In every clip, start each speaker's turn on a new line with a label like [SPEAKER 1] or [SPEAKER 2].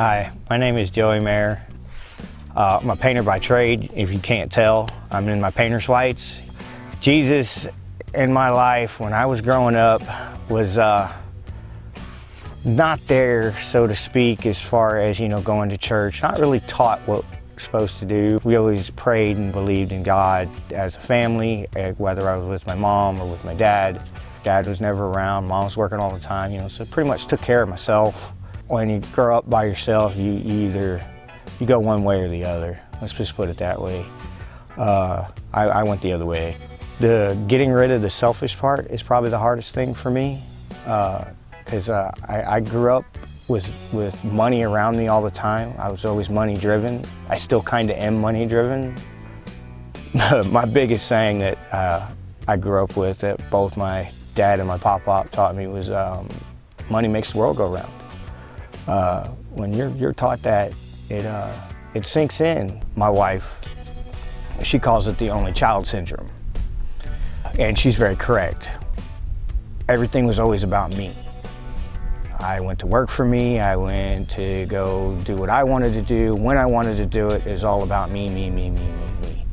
[SPEAKER 1] Hi, my name is Joey Mayer. I'm a painter by trade, if you can't tell. I'm in my painter's whites. Jesus in my life when I was growing up was not there, so to speak, as far as, going to church. Not really taught what we're supposed to do. We always prayed and believed in God as a family, whether I was with my mom or with my dad. Dad was never around, mom was working all the time, so pretty much took care of myself. When you grow up by yourself, you go one way or the other. Let's just put it that way. I went the other way. The getting rid of the selfish part is probably the hardest thing for me, because I grew up with money around me all the time. I was always money driven. I still kind of am money driven. My biggest saying that I grew up with, that both my dad and my pop-pop taught me, was money makes the world go round. When you're taught that, it sinks in. My wife, she calls it the only child syndrome. And she's very correct. Everything was always about me. I went to work for me, I went to go do what I wanted to do, when I wanted to do it. It was all about me, me, me, me, me, me.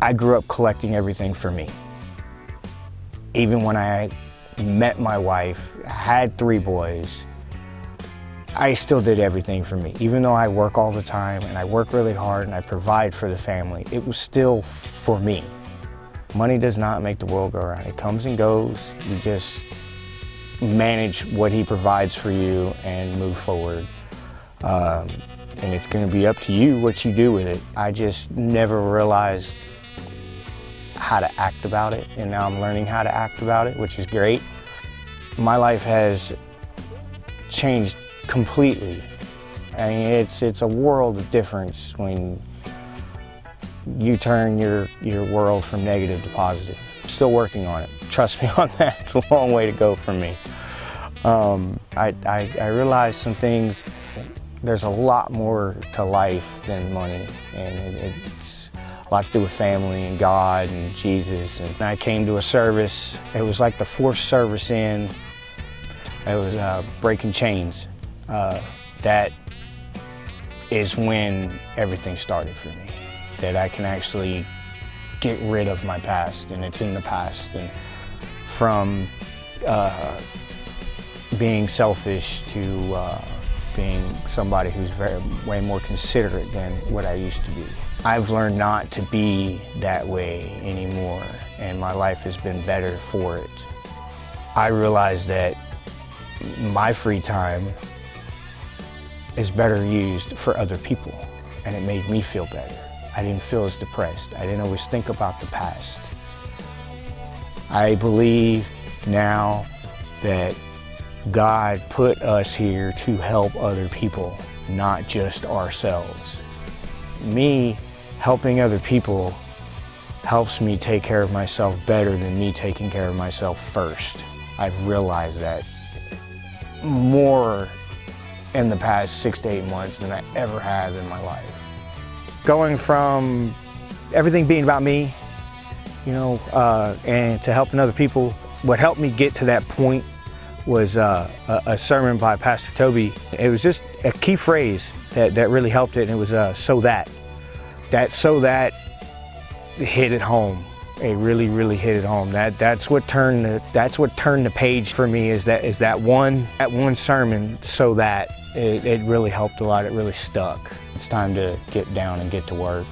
[SPEAKER 1] I grew up collecting everything for me. Even when I met my wife, had 3 boys, I still did everything for me. Even though I work all the time and I work really hard and I provide for the family, it was still for me. Money does not make the world go round. It comes and goes. You just manage what he provides for you and move forward. And it's going to be up to you what you do with it. I just never realized how to act about it, and now I'm learning how to act about it, which is great. My life has changed completely. I mean, it's a world of difference when you turn your world from negative to positive. I'm still working on it. Trust me on that. It's a long way to go for me. I realized some things. There's a lot more to life than money, and it's a lot to do with family and God and Jesus. And I came to a service. It was like the 4th service in. It was breaking chains. That is when everything started for me. That I can actually get rid of my past, and it's in the past. And from being selfish to being somebody who's way more considerate than what I used to be. I've learned not to be that way anymore, and my life has been better for it. I realized that my free time is better used for other people, and it made me feel better. I didn't feel as depressed. I didn't always think about the past. I believe now that God put us here to help other people, not just ourselves. Me helping other people helps me take care of myself better than me taking care of myself first. I've realized that more in the past 6 to 8 months than I ever have in my life. Going from everything being about me, and to helping other people, what helped me get to that point was a sermon by Pastor Toby. It was just a key phrase that really helped it, and it was so that. That so that hit it home. It really, really hit it home. That's what turned the page for me, is that one sermon, so that it really helped a lot. It really stuck. It's time to get down and get to work.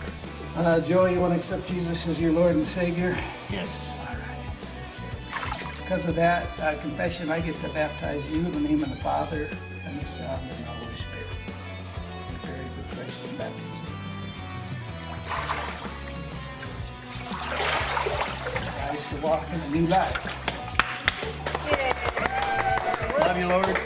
[SPEAKER 2] Joey, you want to accept Jesus as your Lord and Savior?
[SPEAKER 1] Yes.
[SPEAKER 2] All right. Because of that confession, I get to baptize you in the name of the Father and the Son and the Holy Spirit. Prepare for Christ in baptism. To walk in a new life.
[SPEAKER 3] Love you, Lord.